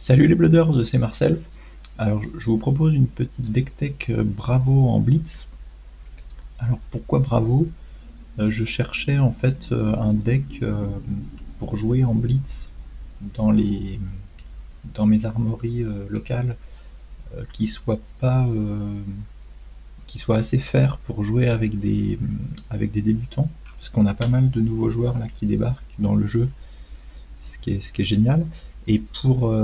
Salut les Blooders, c'est Marcel. Alors je vous propose une petite deck tech Bravo en Blitz. Alors pourquoi Bravo? Je cherchais en fait un deck pour jouer en Blitz dans les dans mes armories locales qui soit pas qui soit assez fair pour jouer avec des débutants, parce qu'on a pas mal de nouveaux joueurs là qui débarquent dans le jeu, ce qui est génial. Et pour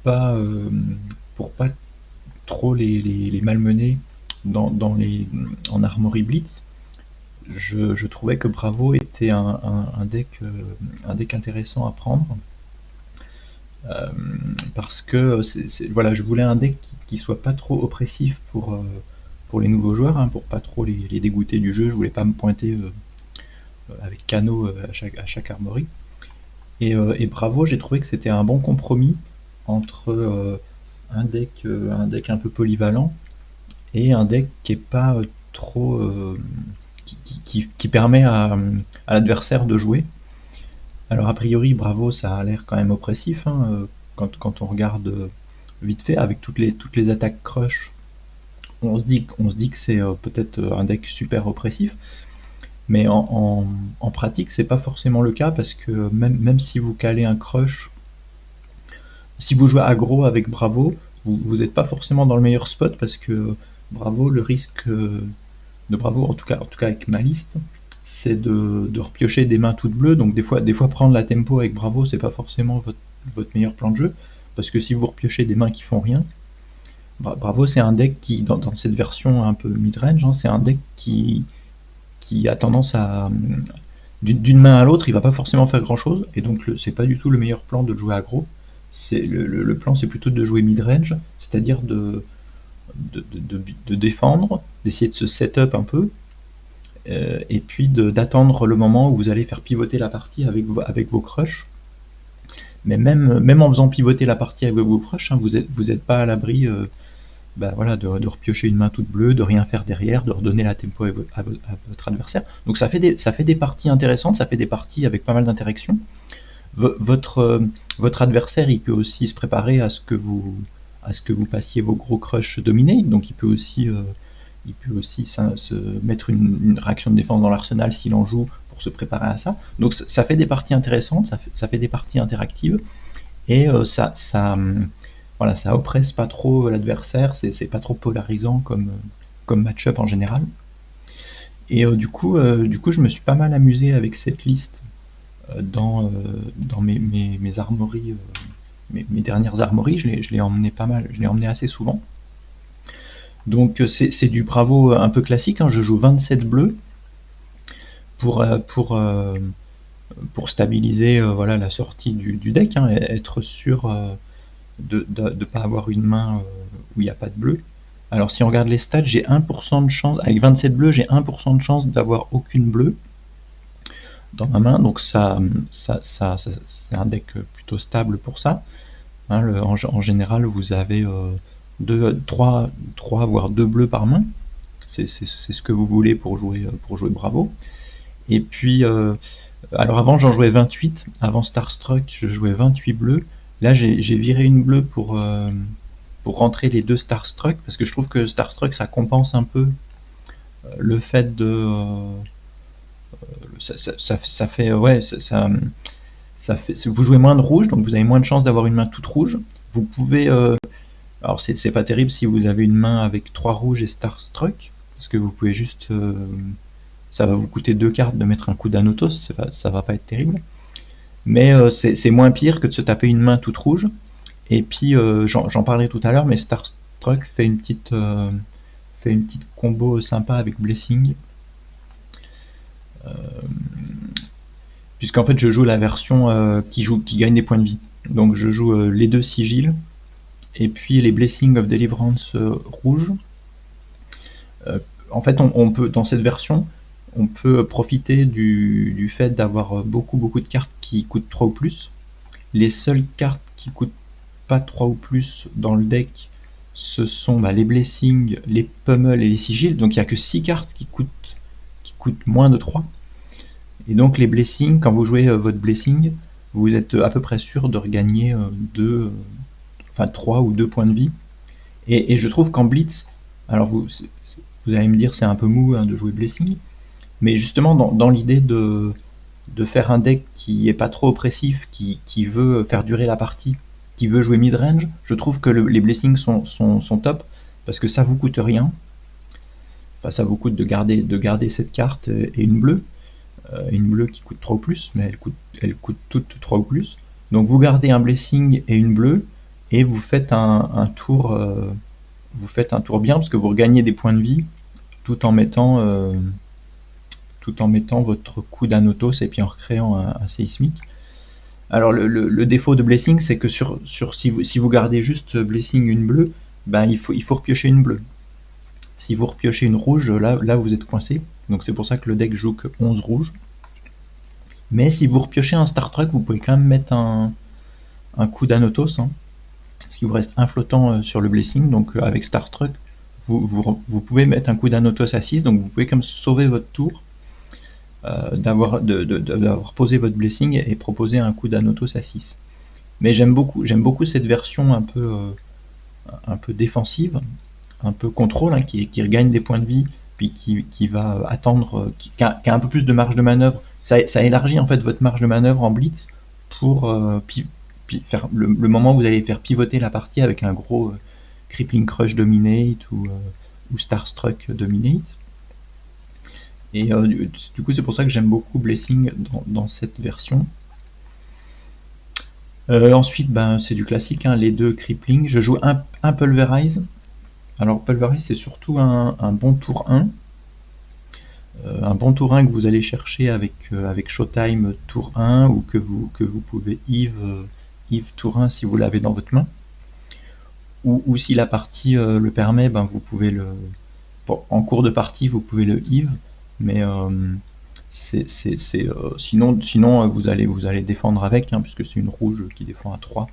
pas pour pas trop les malmener en Armory Blitz, je trouvais que Bravo était un deck intéressant à prendre, euh, parce que voilà, je voulais un deck qui soit pas trop oppressif pour les nouveaux joueurs, hein, pour pas trop les dégoûter du jeu. Je voulais pas me pointer avec Cano à chaque Armory. Et Bravo, j'ai trouvé que c'était un bon compromis entre un deck un peu polyvalent et un deck qui est pas trop qui permet à l'adversaire de jouer. Alors a priori, Bravo, ça a l'air quand même oppressif, hein, quand on regarde vite fait avec toutes les attaques crush. On se dit que c'est peut-être un deck super oppressif, mais en pratique, c'est pas forcément le cas, parce que même si vous calez un crush, si vous jouez aggro avec Bravo, vous n'êtes pas forcément dans le meilleur spot, parce que Bravo, le risque de Bravo, en tout cas avec ma liste, c'est de repiocher des mains toutes bleues. Donc des fois prendre la tempo avec Bravo, c'est pas forcément votre meilleur plan de jeu, parce que si vous repiochez des mains qui font rien, Bravo, c'est un deck qui, dans cette version un peu mid-range, hein, c'est un deck qui a tendance à, d'une main à l'autre, il va pas forcément faire grand chose, et donc c'est pas du tout le meilleur plan de jouer aggro. Le plan, c'est plutôt de jouer mid-range, c'est-à-dire de défendre, d'essayer de se set-up un peu, et puis d'attendre le moment où vous allez faire pivoter la partie avec vos crushs. Mais même en faisant pivoter la partie avec vos crushs, hein, vous êtes pas à l'abri voilà, de repiocher une main toute bleue, de rien faire derrière, de redonner la tempo à votre adversaire. Donc ça fait des parties intéressantes, ça fait des parties avec pas mal d'interactions. Votre adversaire, il peut aussi se préparer à ce que vous passiez vos gros crushs dominés, donc il peut aussi se mettre une réaction de défense dans l'arsenal s'il en joue, pour se préparer à ça. Donc ça fait des parties intéressantes, ça fait des parties interactives, et voilà, ça oppresse pas trop l'adversaire, c'est pas trop polarisant comme match-up en général. Et du coup, je me suis pas mal amusé avec cette liste dans mes armories, mes dernières armories. Je l'ai emmené pas mal, je l'ai emmené assez souvent. Donc c'est du Bravo un peu classique, hein. Je joue 27 bleus pour stabiliser voilà, la sortie du deck, hein, et être sûr de ne pas avoir une main où il n'y a pas de bleu. Alors si on regarde les stats, j'ai 1% de chance, avec 27 bleus, j'ai 1% de chance d'avoir aucune bleue dans ma main, donc c'est un deck plutôt stable pour ça. Hein, en général, vous avez 3 voire 2 bleus par main. C'est ce que vous voulez pour jouer Bravo. Et puis, alors avant j'en jouais 28, avant Starstruck je jouais 28 bleus. Là j'ai viré une bleue pour rentrer les deux Starstruck, parce que je trouve que Starstruck ça compense un peu le fait ça fait, ouais, ça fait, vous jouez moins de rouge, donc vous avez moins de chances d'avoir une main toute rouge. Vous pouvez, alors c'est pas terrible si vous avez une main avec 3 rouges et Starstruck, parce que vous pouvez juste, ça va vous coûter 2 cartes de mettre un coup d'Anotos, ça va pas être terrible. Mais c'est moins pire que de se taper une main toute rouge. Et puis j'en parlerai tout à l'heure, mais Starstruck fait une petite combo sympa avec Blessing. Puisqu'en fait je joue la version qui gagne des points de vie. Donc je joue les deux sigils, et puis les Blessing of Deliverance rouges. En fait on peut, dans cette version, on peut profiter du fait d'avoir beaucoup de cartes qui coûtent 3 ou plus. Les seules cartes qui coûtent pas 3 ou plus dans le deck, ce sont les Blessings, les Pummel et les Sigils. Donc il n'y a que 6 cartes qui coûtent moins de 3. Et donc les Blessings, quand vous jouez votre Blessing, vous êtes à peu près sûr de regagner 3 ou 2 points de vie. Et je trouve qu'en blitz, alors vous allez me dire c'est un peu mou hein, de jouer blessing, mais justement dans l'idée de faire un deck qui est pas trop oppressif, qui veut faire durer la partie, qui veut jouer mid-range, je trouve que les blessings sont top, parce que ça vous coûte rien. Enfin, ça vous coûte de garder cette carte et une bleue qui coûte 3 ou plus, mais elle coûte toutes 3 ou plus. Donc vous gardez un blessing et une bleue, et vous faites un tour bien, parce que vous regagnez des points de vie, tout en mettant votre coup d'Anotos et puis en recréant un séismique. Alors le défaut de blessing, c'est que si vous gardez juste blessing une bleue, ben il faut repiocher une bleue. Si vous repiochez une rouge, là vous êtes coincé. Donc c'est pour ça que le deck joue que 11 rouges. Mais si vous repiochez un Star Trek, vous pouvez quand même mettre un coup d'Anotos, hein, parce qu'il vous reste un flottant sur le blessing. Donc avec Star Trek, vous pouvez mettre un coup d'Anotos à 6, donc vous pouvez quand même sauver votre tour, d'avoir posé votre blessing et proposer un coup d'Anotos à 6. Mais j'aime beaucoup cette version un peu défensive, un peu contrôle, hein, qui regagne des points de vie, puis qui va attendre, qui a un peu plus de marge de manœuvre. Ça élargit en fait votre marge de manœuvre en blitz pour faire le moment où vous allez faire pivoter la partie avec un gros Crippling Crush Dominate ou Starstruck Dominate. Et du coup c'est pour ça que j'aime beaucoup Blessing dans cette version. Ensuite c'est du classique, hein, les deux Crippling. Je joue un Pulverize. Alors Pulverize c'est surtout un bon tour 1. Un bon tour 1 que vous allez chercher avec Showtime tour 1, ou que vous pouvez Eve tour 1 si vous l'avez dans votre main. Ou si la partie le permet, vous pouvez en cours de partie vous pouvez le Eve, mais sinon vous allez défendre avec, hein, puisque c'est une rouge qui défend à 3.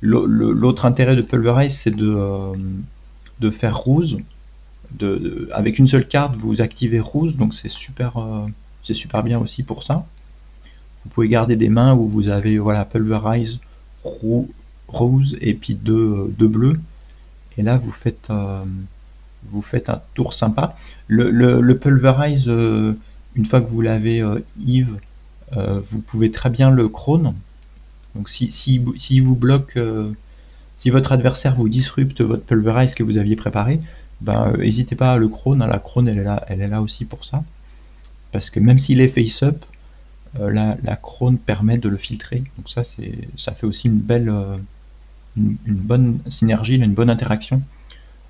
L'autre intérêt de Pulverize, c'est de faire Ruse. Avec une seule carte, vous activez Ruse, donc c'est super bien aussi pour ça. Vous pouvez garder des mains où vous avez Pulverize, Ruse et puis deux bleus. Et là, vous faites un tour sympa. Le Pulverize, une fois que vous l'avez Eve, vous pouvez très bien le Crone. Donc si vous bloque, si votre adversaire vous disrupte votre Pulverize que vous aviez préparé, n'hésitez pas à le Crone. La Crone, elle est là aussi pour ça. Parce que même s'il est face-up, la Crone permet de le filtrer. Donc ça fait aussi une bonne synergie, une bonne interaction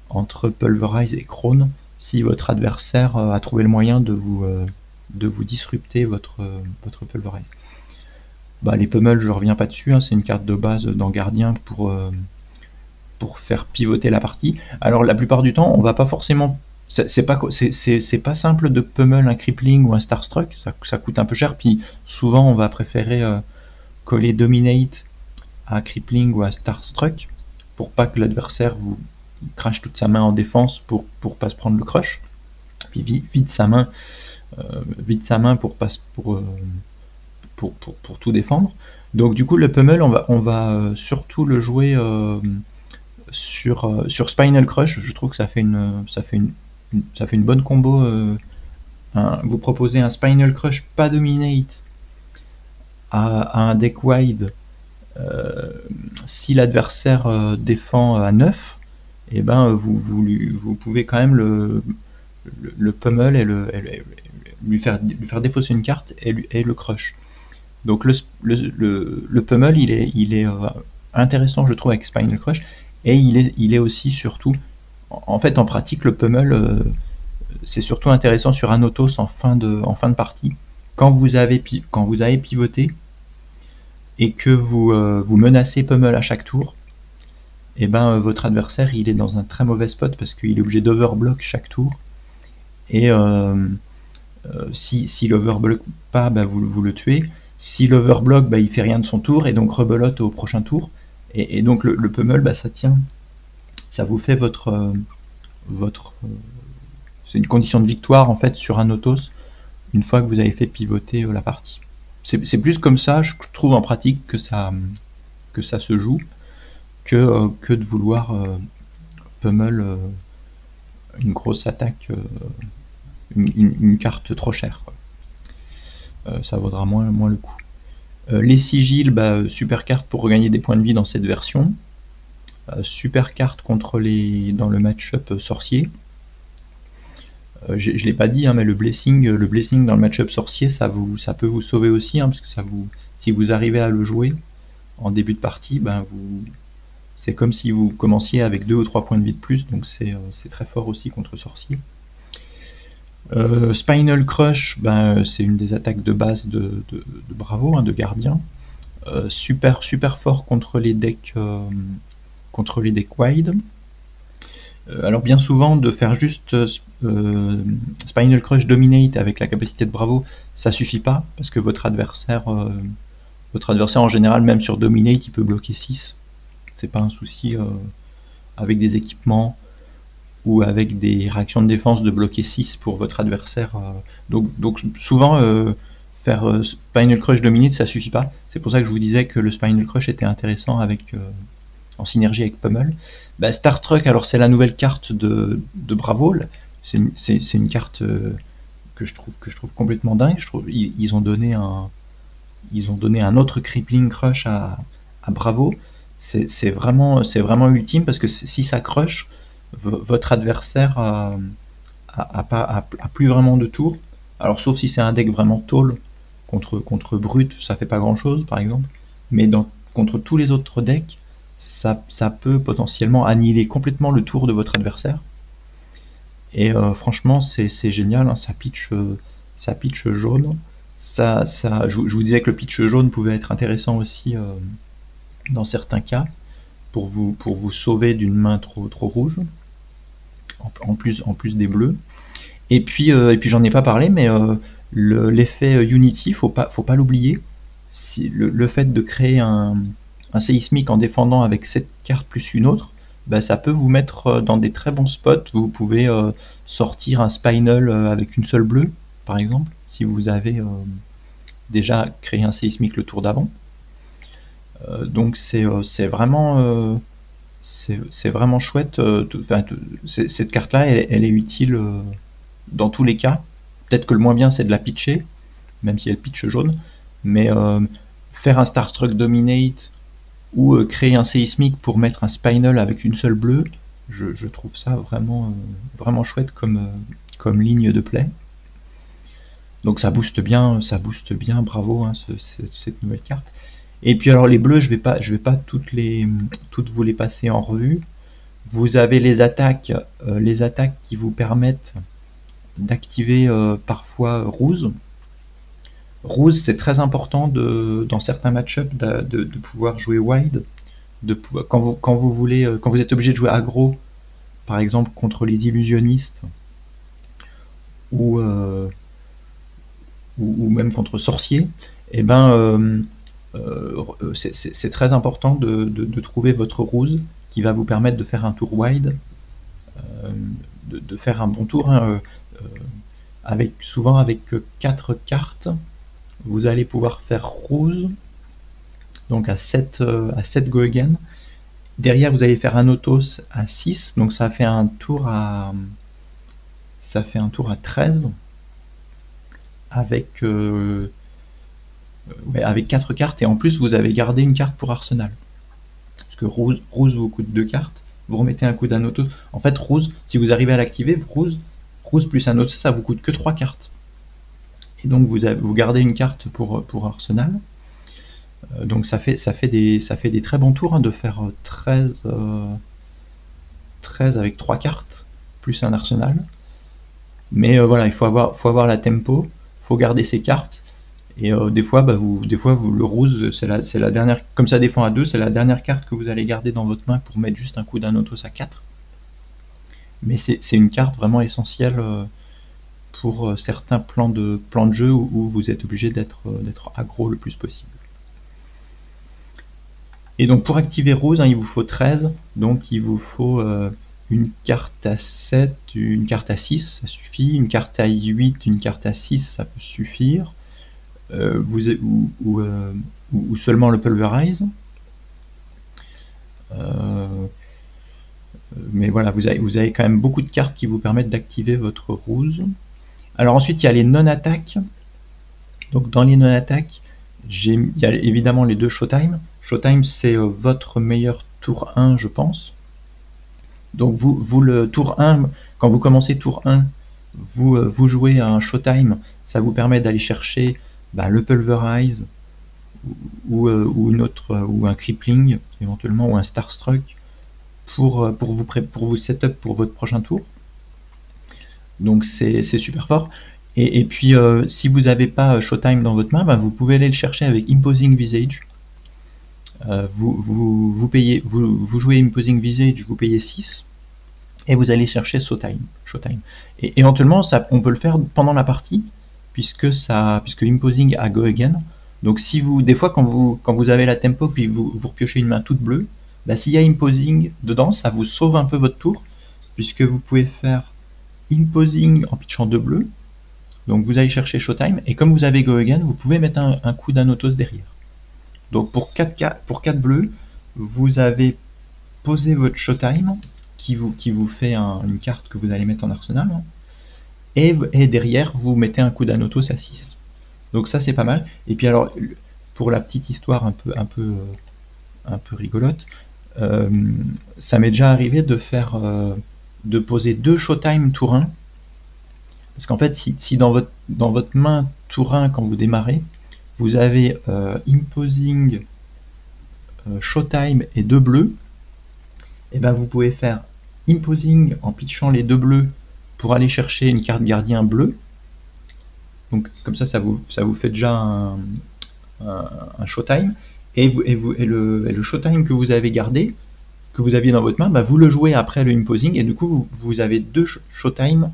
entre Pulverize et Crone, si votre adversaire a trouvé le moyen de vous disrupter votre Pulverize. Les pummels, je reviens pas dessus, hein, c'est une carte de base dans Gardien pour faire pivoter la partie. Alors la plupart du temps, on va pas forcément, c'est pas simple de pummel un Crippling ou un Starstruck, ça coûte un peu cher, puis souvent on va préférer coller Dominate à Crippling ou à Starstruck pour pas que l'adversaire vous crache toute sa main en défense pour pas se prendre le crush, puis vide sa main pour tout défendre. Donc du coup le pummel, on va surtout le jouer sur Spinal Crush. Je trouve que ça fait une bonne combo. Vous proposez un Spinal Crush pas Dominate à un deck wide, si l'adversaire défend à 9, et vous pouvez quand même le pummel et lui faire défausser une carte et le crush. Donc le pummel, il est intéressant, je trouve, avec Spinal Crush, et il est aussi surtout, en fait en pratique, le pummel c'est surtout intéressant sur Anotos en fin de partie, quand vous avez pivoté et que vous menacez pummel à chaque tour. Et votre adversaire, il est dans un très mauvais spot parce qu'il est obligé d'overblock chaque tour, et si l'overblock pas, vous le tuez. Si l'overblock, il fait rien de son tour et donc rebelote au prochain tour, et donc le pummel, ça tient, ça vous fait votre c'est une condition de victoire en fait sur Anotos une fois que vous avez fait pivoter la partie. c'est plus comme ça, je trouve en pratique que ça se joue, que de vouloir pummel une grosse attaque, une carte trop chère, quoi. Ça vaudra moins le coup. Les sigils, super carte pour regagner des points de vie dans cette version. Super carte dans le match-up sorcier. Je l'ai pas dit, hein, mais le blessing dans le match-up sorcier, ça peut vous sauver aussi, hein, parce que si vous arrivez à le jouer en début de partie, c'est comme si vous commenciez avec 2 ou 3 points de vie de plus, donc c'est très fort aussi contre sorcier. Spinal Crush, c'est une des attaques de base de Bravo, hein, de gardien. Super fort contre les decks wide. Alors bien souvent, de faire juste Spinal Crush Dominate avec la capacité de Bravo, ça suffit pas, parce que votre adversaire en général, même sur Dominate, il peut bloquer 6. C'est pas un souci avec des équipements ou avec des réactions de défense de bloquer 6 pour votre adversaire. Donc souvent, faire Spinal Crush Dominate, ça suffit pas. C'est pour ça que je vous disais que le Spinal Crush était intéressant en synergie avec Pummel. Star Struck, alors c'est la nouvelle carte de Bravo. C'est une carte que je trouve complètement dingue. Ils ont donné un autre Crippling Crush à Bravo. C'est vraiment ultime, parce que si ça crush, votre adversaire a plus vraiment de tours. Alors sauf si c'est un deck vraiment tall, contre brut, ça fait pas grand chose par exemple, mais contre tous les autres decks, ça peut potentiellement annihiler complètement le tour de votre adversaire. Et franchement c'est génial, hein, ça pitch jaune. Je vous disais que le pitch jaune pouvait être intéressant aussi dans certains cas, pour vous sauver d'une main trop rouge, en plus des bleus. Et puis j'en ai pas parlé, mais l'effet Unity, faut pas l'oublier. Le fait de créer un séismique en défendant avec cette carte plus une autre, ça peut vous mettre dans des très bons spots. Vous pouvez sortir un Spinal avec une seule bleue, par exemple, si vous avez déjà créé un séismique le tour d'avant. Donc c'est vraiment chouette. Cette carte là elle est utile dans tous les cas. Peut-être que le moins bien c'est de la pitcher, même si elle pitch jaune, mais faire un Star Struck Dominate ou créer un séismique pour mettre un Spinal avec une seule bleue, je trouve ça vraiment chouette comme ligne de play. Donc ça booste bien Bravo, hein, cette nouvelle carte. Et puis alors les bleus, je vais pas toutes vous les passer en revue. Vous avez les attaques qui vous permettent d'activer parfois Ruse. Ruse, c'est très important dans certains match-ups de pouvoir jouer wide, quand vous êtes obligé de jouer aggro, par exemple contre les illusionnistes ou même contre sorciers, et c'est très important de trouver votre ruse qui va vous permettre de faire un tour wide, de faire un bon tour, hein, souvent avec 4 cartes, vous allez pouvoir faire ruse, donc à 7 go again. Derrière vous allez faire un autos à 6, donc ça fait un tour à 13 avec 4 cartes, et en plus vous avez gardé une carte pour Arsenal. Parce que Ruse vous coûte 2 cartes, vous remettez un coup d'un auto. En fait, Ruse, si vous arrivez à l'activer, Ruse plus un auto, ça vous coûte que 3 cartes. Et donc vous gardez une carte pour Arsenal. Donc ça fait des très bons tours, hein, de faire 13 avec 3 cartes, plus un Arsenal. Mais voilà, il faut avoir la tempo, faut garder ses cartes. Et des fois, le Ruse, c'est la dernière, comme ça défend à 2, c'est la dernière carte que vous allez garder dans votre main pour mettre juste un coup d'un autos à 4. Mais c'est une carte vraiment essentielle pour certains plans de jeu où vous êtes obligé d'être aggro le plus possible. Et donc pour activer Ruse, hein, il vous faut 13, donc il vous faut une carte à 7, une carte à 6, ça suffit, une carte à 8, une carte à 6, ça peut suffire. ou seulement le Pulverize. Mais voilà, vous avez quand même beaucoup de cartes qui vous permettent d'activer votre ruse. Alors ensuite, il y a les non-attaques. Donc dans les non-attaques, il y a évidemment les deux Showtime. Showtime, c'est votre meilleur tour 1, je pense. Donc vous le tour 1, quand vous commencez tour 1, vous jouez un Showtime, ça vous permet d'aller chercher le Pulverize ou un Crippling éventuellement, ou un Starstruck pour vous setup pour votre prochain tour. Donc c'est super fort. Et puis si vous n'avez pas Showtime dans votre main, vous pouvez aller le chercher avec Imposing Visage. Vous jouez Imposing Visage, vous payez 6 et vous allez chercher Showtime. Et éventuellement, on peut le faire pendant la partie, puisque Imposing a Go Again. Donc des fois quand vous avez la tempo puis vous repiochez une main toute bleue, s'il y a Imposing dedans, ça vous sauve un peu votre tour, puisque vous pouvez faire Imposing en pitchant 2 bleus. Donc vous allez chercher Showtime, et comme vous avez Go Again, vous pouvez mettre un coup d'Anotos derrière. Donc pour 4 bleus, vous avez posé votre Showtime, qui vous fait une carte que vous allez mettre en arsenal, et derrière vous mettez un coup d'Anotos à 6. Donc ça c'est pas mal. Et puis alors, pour la petite histoire un peu rigolote, ça m'est déjà arrivé de poser 2 Showtime tour 1, parce qu'en fait si dans votre main tour 1, quand vous démarrez, vous avez Imposing, Showtime et 2 bleus, et vous pouvez faire Imposing en pitchant les 2 bleus pour aller chercher une carte gardien bleue. Donc comme ça vous fait déjà un Showtime, et le Showtime que vous avez gardé, que vous aviez dans votre main, vous le jouez après le Imposing, et du coup vous avez 2 Showtime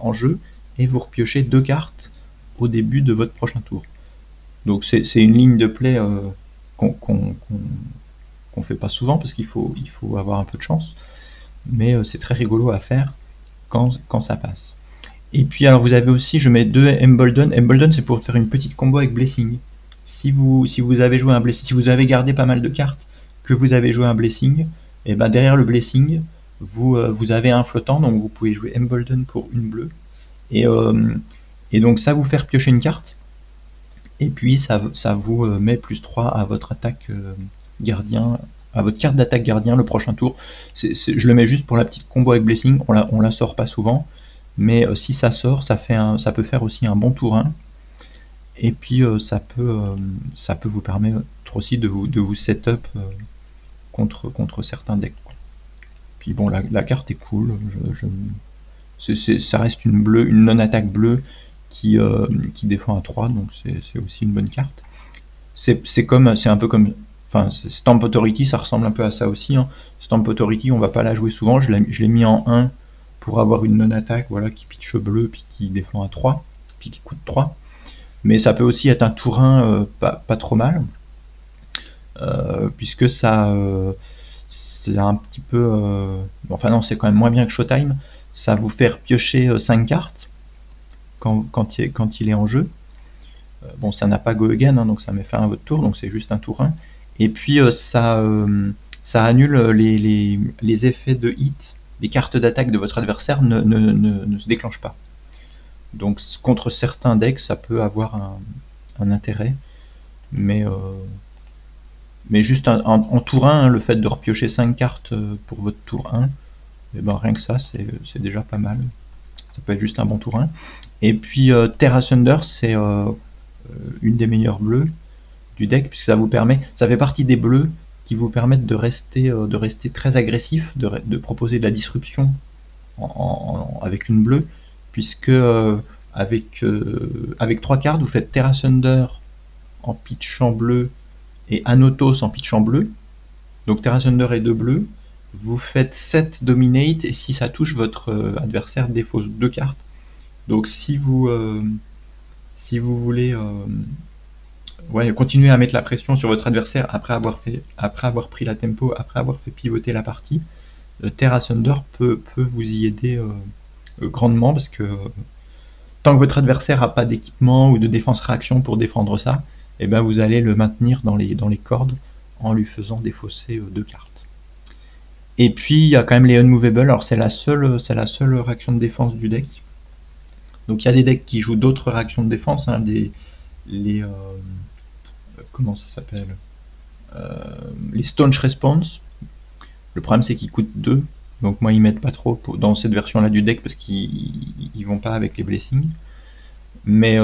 en jeu, et vous repiochez 2 cartes au début de votre prochain tour. Donc c'est une ligne de play qu'on fait pas souvent, parce qu'il faut avoir un peu de chance, mais c'est très rigolo à faire quand ça passe. Et puis alors vous avez aussi, je mets 2 Embolden. Embolden, c'est pour faire une petite combo avec Blessing. Si vous avez joué un Blessing, si vous avez gardé pas mal de cartes, que vous avez joué un Blessing, et derrière le Blessing, vous avez un flottant, donc vous pouvez jouer Embolden pour une bleue, et donc ça vous fait piocher une carte, et puis ça vous met +3 à votre attaque gardien, à votre carte d'attaque gardien le prochain tour. Je le mets juste pour la petite combo avec Blessing, on la sort pas souvent, mais si ça sort, ça peut faire aussi un bon tour 1, et puis ça peut vous permettre aussi de vous setup contre certains decks. Puis bon, la carte est cool, ça reste une non-attaque bleue qui défend à 3, donc c'est aussi une bonne carte. C'est un peu comme, Stamp Authority, ça ressemble un peu à ça aussi, hein. Stamp Authority, on va pas la jouer souvent, je l'ai mis en 1 pour avoir une non-attaque, qui pitch bleu, puis qui défend à 3, puis qui coûte 3. Mais ça peut aussi être un tour 1 pas trop mal, puisque ça c'est un petit peu non, c'est quand même moins bien que Showtime. Ça vous fait piocher 5 cartes quand il est en jeu. Bon, ça n'a pas Go Again, hein, donc ça met fin à votre tour, donc c'est juste un tour 1. Et puis ça annule les effets de hit. Les cartes d'attaque de votre adversaire ne se déclenchent pas. Donc contre certains decks, ça peut avoir un intérêt, mais juste en tour 1, le fait de repiocher 5 cartes pour votre tour 1, rien que ça, c'est déjà pas mal. Ça peut être juste un bon tour 1. Et puis Terra Thunder, c'est une des meilleures bleues du deck, puisque ça fait partie des bleus qui vous permettent de rester très agressif, de proposer de la disruption avec une bleue, puisque avec 3 cartes, vous faites Terra Thunder en pitchant bleu et Anotos en pitchant bleu. Donc Terra Thunder et 2 bleus, vous faites 7 Dominate, et si ça touche, votre adversaire défausse 2 cartes. Donc si vous voulez continuer à mettre la pression sur votre adversaire après avoir pris la tempo, après avoir fait pivoter la partie, Terra Thunder peut vous y aider grandement, parce que tant que votre adversaire n'a pas d'équipement ou de défense réaction pour défendre ça, et ben vous allez le maintenir dans les cordes en lui faisant défausser 2 cartes. Et puis il y a quand même les unmovable, alors c'est la seule réaction de défense du deck. Donc il y a des decks qui jouent d'autres réactions de défense, hein, comment ça s'appelle, les Staunch Response. Le problème c'est qu'ils coûtent 2, donc moi ils mettent pas trop dans cette version là du deck parce qu'ils vont pas avec les blessings. Mais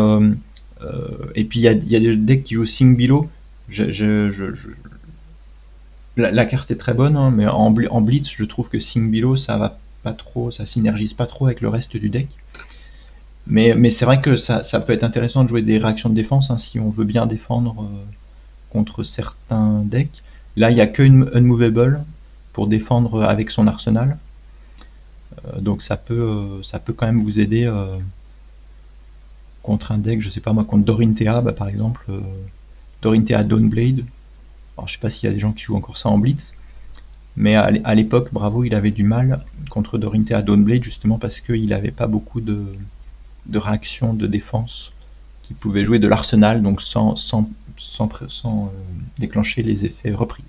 et puis il y a des decks qui jouent Sing Below. La carte est très bonne, hein, mais en blitz je trouve que Sing Below ça va pas trop, ça synergise pas trop avec le reste du deck. Mais c'est vrai que ça peut être intéressant de jouer des réactions de défense, hein, si on veut bien défendre contre certains decks. Là il n'y a que Unmovable pour défendre avec son arsenal. Donc ça peut quand même vous aider contre un deck, je sais pas moi, contre Dorinthea par exemple, Dorinthea Dawnblade. Alors je sais pas s'il y a des gens qui jouent encore ça en blitz, mais à l'époque Bravo il avait du mal contre Dorinthea Dawnblade justement parce qu'il n'avait pas beaucoup de réactions de défense qui pouvaient jouer de l'arsenal, donc sans déclencher les effets reprises.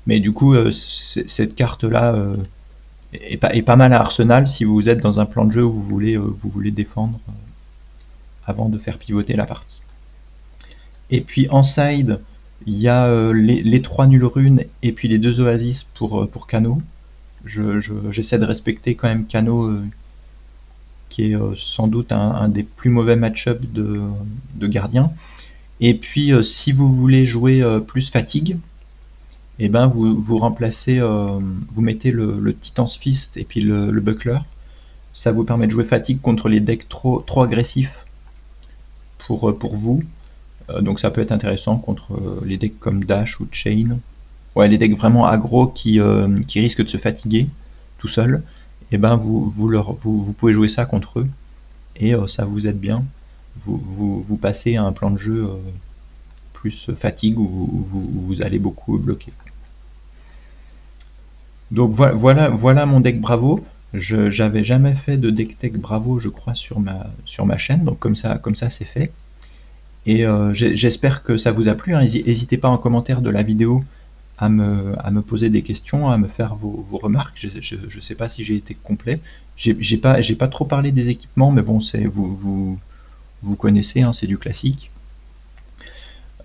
Mais du coup cette carte là est pas mal à arsenal si vous êtes dans un plan de jeu où vous voulez défendre avant de faire pivoter la partie. Et puis en side, il y a les 3 nulles runes et puis les 2 oasis pour Kano. J'essaie de respecter quand même Kano, qui est sans doute un des plus mauvais match-up de gardien. Et puis si vous voulez jouer plus fatigue, et ben vous remplacez, vous mettez le Titan's Fist et puis le Buckler. Ça vous permet de jouer fatigue contre les decks trop agressifs pour vous. Donc ça peut être intéressant contre les decks comme Dash ou Chain. Ouais, les decks vraiment aggro qui risquent de se fatiguer tout seul. Et ben vous pouvez jouer ça contre eux et ça vous aide bien. Vous passez à un plan de jeu plus fatigue où vous allez beaucoup bloquer. Donc voilà mon deck Bravo. J'avais jamais fait de deck tech Bravo, je crois, sur ma chaîne. Donc comme ça c'est fait. Et j'espère que ça vous a plu. N'hésitez pas en commentaire de la vidéo à me poser des questions, à me faire vos remarques. Je sais pas si j'ai été complet. J'ai pas trop parlé des équipements, mais bon, vous connaissez, hein, c'est du classique.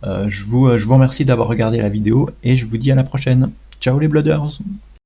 Je vous remercie d'avoir regardé la vidéo et je vous dis à la prochaine. Ciao les Blooders!